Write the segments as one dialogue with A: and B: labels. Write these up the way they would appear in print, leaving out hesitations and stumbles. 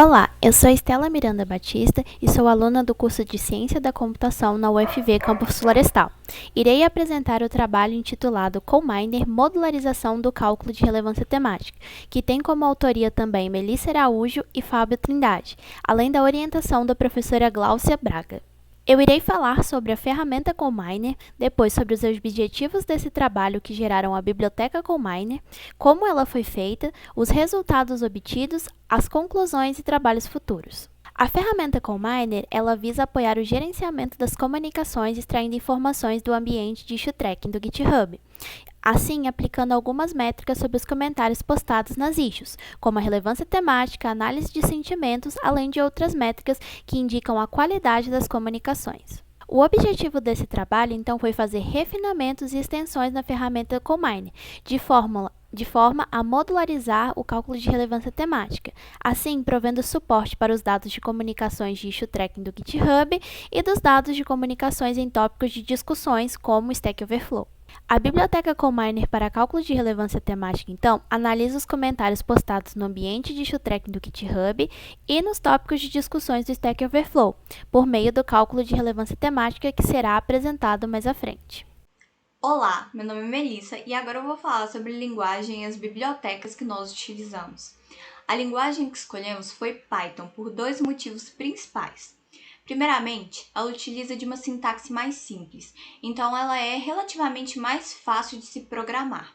A: Olá, eu sou Estela Miranda Batista e sou aluna do curso de Ciência da Computação na UFV Campus Florestal. Irei apresentar o trabalho intitulado CoMiner Modularização do Cálculo de Relevância Temática, que tem como autoria também Melissa Araújo e Fábio Trindade, além da orientação da professora Gláucia Braga. Eu irei falar sobre a ferramenta CoMiner, depois sobre os objetivos desse trabalho que geraram a biblioteca CoMiner, como ela foi feita, os resultados obtidos, as conclusões e trabalhos futuros. A ferramenta CoMiner, ela visa apoiar o gerenciamento das comunicações extraindo informações do ambiente de issue tracking do GitHub, assim aplicando algumas métricas sobre os comentários postados nas issues, como a relevância temática, análise de sentimentos, além de outras métricas que indicam a qualidade das comunicações. O objetivo desse trabalho, então, foi fazer refinamentos e extensões na ferramenta CoMiner, de forma a modularizar o cálculo de relevância temática, assim provendo suporte para os dados de comunicações de issue tracking do GitHub e dos dados de comunicações em tópicos de discussões, como o Stack Overflow. A biblioteca CoMiner para cálculo de relevância temática, então, analisa os comentários postados no ambiente de issue tracking do GitHub e nos tópicos de discussões do Stack Overflow, por meio do cálculo de relevância temática que será apresentado mais à frente.
B: Olá, meu nome é Melissa e agora eu vou falar sobre linguagem e as bibliotecas que nós utilizamos. A linguagem que escolhemos foi Python por dois motivos principais. Primeiramente, ela utiliza de uma sintaxe mais simples, então ela é relativamente mais fácil de se programar.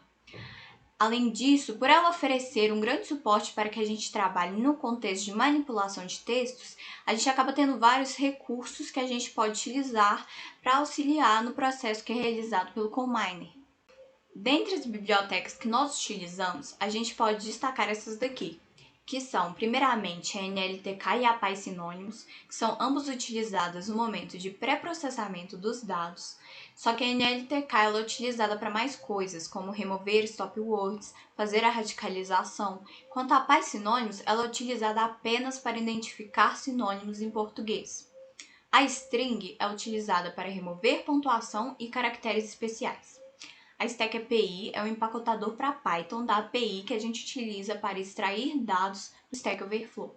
B: Além disso, por ela oferecer um grande suporte para que a gente trabalhe no contexto de manipulação de textos, a gente acaba tendo vários recursos que a gente pode utilizar para auxiliar no processo que é realizado pelo CoMiner. Dentre as bibliotecas que nós utilizamos, a gente pode destacar essas daqui, que são, primeiramente, a NLTK e a PySynonyms, que são ambas utilizadas no momento de pré-processamento dos dados, só que a NLTK ela é utilizada para mais coisas, como remover stop words, fazer a radicalização, enquanto a PySynonyms ela é utilizada apenas para identificar sinônimos em português. A string é utilizada para remover pontuação e caracteres especiais. A Stack API é um empacotador para Python da API que a gente utiliza para extrair dados do Stack Overflow.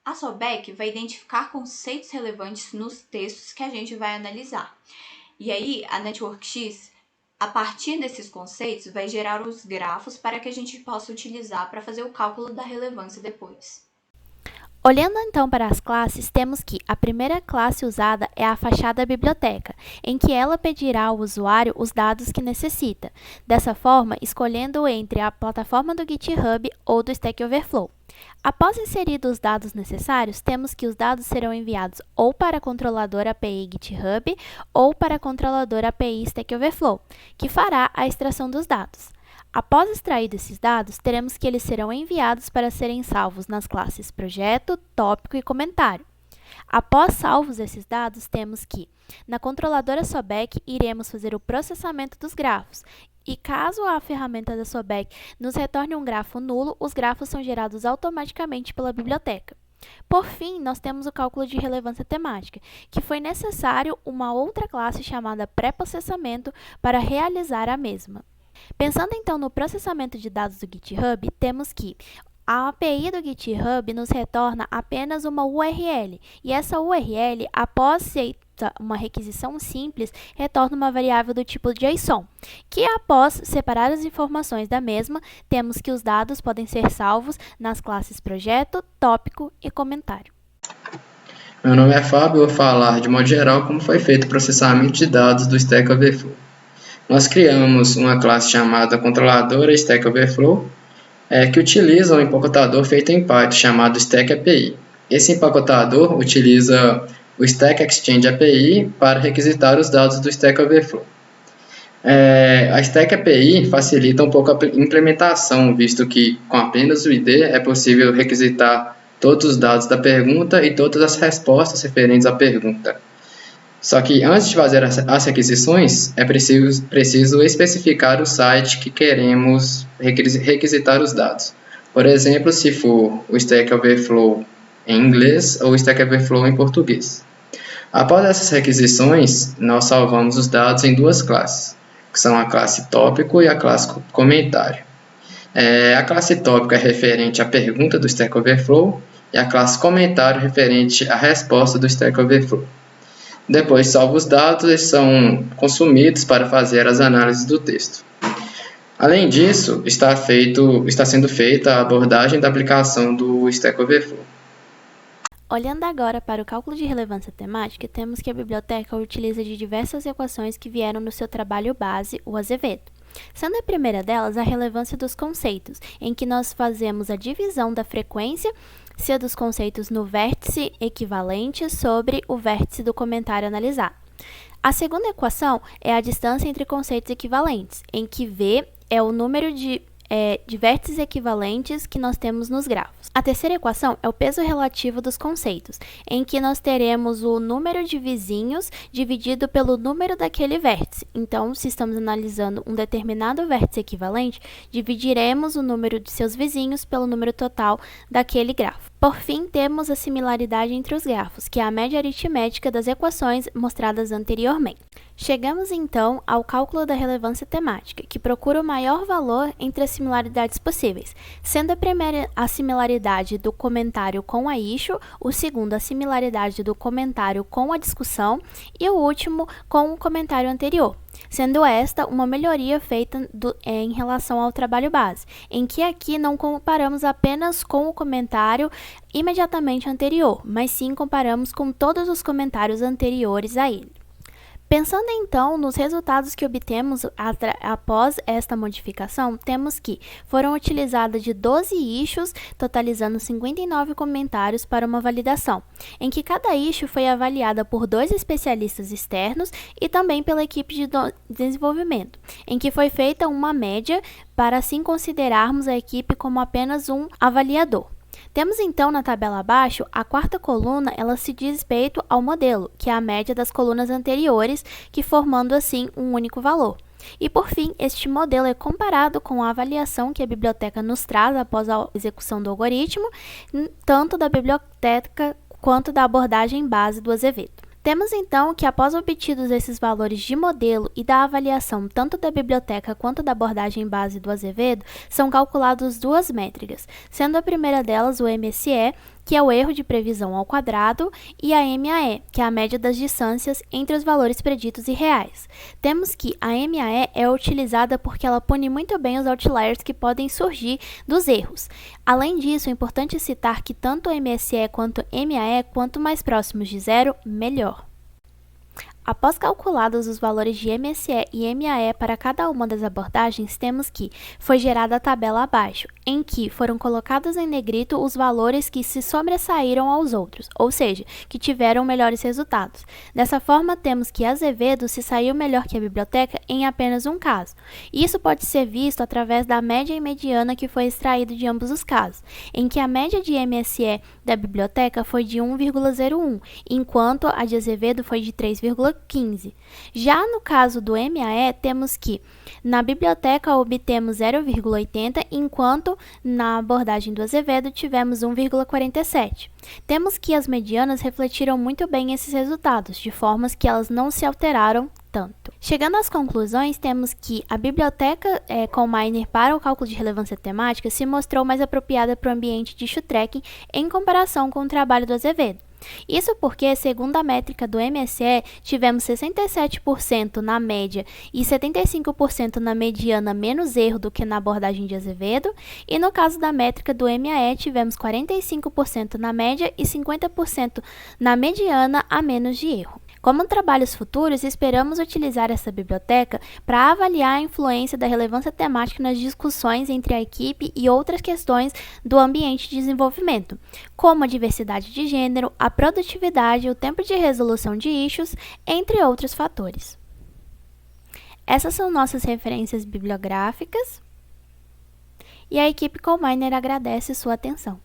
B: A SOBEC vai identificar conceitos relevantes nos textos que a gente vai analisar. E aí, a NetworkX, a partir desses conceitos, vai gerar os grafos para que a gente possa utilizar para fazer o cálculo da relevância depois.
A: Olhando então para as classes, temos que a primeira classe usada é a fachada biblioteca, em que ela pedirá ao usuário os dados que necessita, dessa forma escolhendo entre a plataforma do GitHub ou do Stack Overflow. Após inseridos os dados necessários, temos que os dados serão enviados ou para a controladora API GitHub ou para a controladora API Stack Overflow, que fará a extração dos dados. Após extraídos esses dados, teremos que eles serão enviados para serem salvos nas classes Projeto, Tópico e Comentário. Após salvos esses dados, temos que, na controladora SOBEC, iremos fazer o processamento dos grafos. E caso a ferramenta da SOBEC nos retorne um grafo nulo, os grafos são gerados automaticamente pela biblioteca. Por fim, nós temos o cálculo de relevância temática, que foi necessário uma outra classe chamada pré-processamento para realizar a mesma. Pensando então no processamento de dados do GitHub, temos que a API do GitHub nos retorna apenas uma URL, e essa URL, após ser uma requisição simples, retorna uma variável do tipo JSON, que após separar as informações da mesma, temos que os dados podem ser salvos nas classes Projeto, Tópico e Comentário.
C: Meu nome é Fábio e vou falar de modo geral como foi feito o processamento de dados do Stack Overflow. Nós criamos uma classe chamada controladora Stack Overflow, que utiliza um empacotador feito em Python chamado Stack API. Esse empacotador utiliza o Stack Exchange API para requisitar os dados do Stack Overflow. A Stack API facilita um pouco a implementação, visto que com apenas o ID é possível requisitar todos os dados da pergunta e todas as respostas referentes à pergunta. Só que antes de fazer as requisições, é preciso especificar o site que queremos requisitar os dados. Por exemplo, se for o Stack Overflow em inglês ou o Stack Overflow em português. Após essas requisições, nós salvamos os dados em duas classes, que são a classe tópico e a classe comentário. A classe tópico é referente à pergunta do Stack Overflow e a classe comentário referente à resposta do Stack Overflow. Depois salva os dados e são consumidos para fazer as análises do texto. Além disso, está sendo feita a abordagem da aplicação do Stack Overflow.
A: Olhando agora para o cálculo de relevância temática, temos que a biblioteca utiliza de diversas equações que vieram no seu trabalho base, o Azevedo. Sendo a primeira delas a relevância dos conceitos, em que nós fazemos a divisão da frequência dos conceitos no vértice equivalente sobre o vértice do comentário analisado. A segunda equação é a distância entre conceitos equivalentes, em que V é o número de vértices equivalentes que nós temos nos grafos. A terceira equação é o peso relativo dos conceitos, em que nós teremos o número de vizinhos dividido pelo número daquele vértice. Então, se estamos analisando um determinado vértice equivalente, dividiremos o número de seus vizinhos pelo número total daquele grafo. Por fim, temos a similaridade entre os grafos, que é a média aritmética das equações mostradas anteriormente. Chegamos então ao cálculo da relevância temática, que procura o maior valor entre as similaridades possíveis, sendo a primeira a similaridade do comentário com a issue, o segundo a similaridade do comentário com a discussão e o último com o comentário anterior, sendo esta uma melhoria feita em relação ao trabalho base, em que aqui não comparamos apenas com o comentário imediatamente anterior, mas sim comparamos com todos os comentários anteriores a ele. Pensando então nos resultados que obtemos após esta modificação, temos que foram utilizadas de 12 issues, totalizando 59 comentários para uma validação, em que cada issue foi avaliada por 2 especialistas externos e também pela equipe de desenvolvimento, em que foi feita uma média para assim considerarmos a equipe como apenas um avaliador. Temos então na tabela abaixo, a quarta coluna, ela se diz respeito ao modelo, que é a média das colunas anteriores, que formando assim um único valor. E por fim, este modelo é comparado com a avaliação que a biblioteca nos traz após a execução do algoritmo, tanto da biblioteca quanto da abordagem base do Azevedo. Temos então que, após obtidos esses valores de modelo e da avaliação tanto da biblioteca quanto da abordagem base do Azevedo, são calculadas 2 métricas, sendo a primeira delas o MSE, que é o erro de previsão ao quadrado, e a MAE, que é a média das distâncias entre os valores preditos e reais. Temos que a MAE é utilizada porque ela pune muito bem os outliers que podem surgir dos erros. Além disso, é importante citar que tanto o MSE quanto o MAE, quanto mais próximos de zero, melhor. Após calculados os valores de MSE e MAE para cada uma das abordagens, temos que foi gerada a tabela abaixo, em que foram colocados em negrito os valores que se sobressaíram aos outros, ou seja, que tiveram melhores resultados. Dessa forma, temos que Azevedo se saiu melhor que a biblioteca em apenas um caso. Isso pode ser visto através da média e mediana que foi extraído de ambos os casos, em que a média de MSE da biblioteca foi de 1,01, enquanto a de Azevedo foi de 3,15. Já no caso do MAE, temos que na biblioteca obtemos 0,80, enquanto na abordagem do Azevedo tivemos 1,47. Temos que as medianas refletiram muito bem esses resultados, de formas que elas não se alteraram tanto. Chegando às conclusões, temos que a biblioteca CalMiner para o cálculo de relevância temática se mostrou mais apropriada para o ambiente de issue tracking em comparação com o trabalho do Azevedo. Isso porque, segundo a métrica do MSE, tivemos 67% na média e 75% na mediana menos erro do que na abordagem de Azevedo, e no caso da métrica do MAE, tivemos 45% na média e 50% na mediana a menos de erro. Como trabalhos futuros, esperamos utilizar essa biblioteca para avaliar a influência da relevância temática nas discussões entre a equipe e outras questões do ambiente de desenvolvimento, como a diversidade de gênero, a produtividade, o tempo de resolução de issues, entre outros fatores. Essas são nossas referências bibliográficas e a equipe CalMiner agradece sua atenção.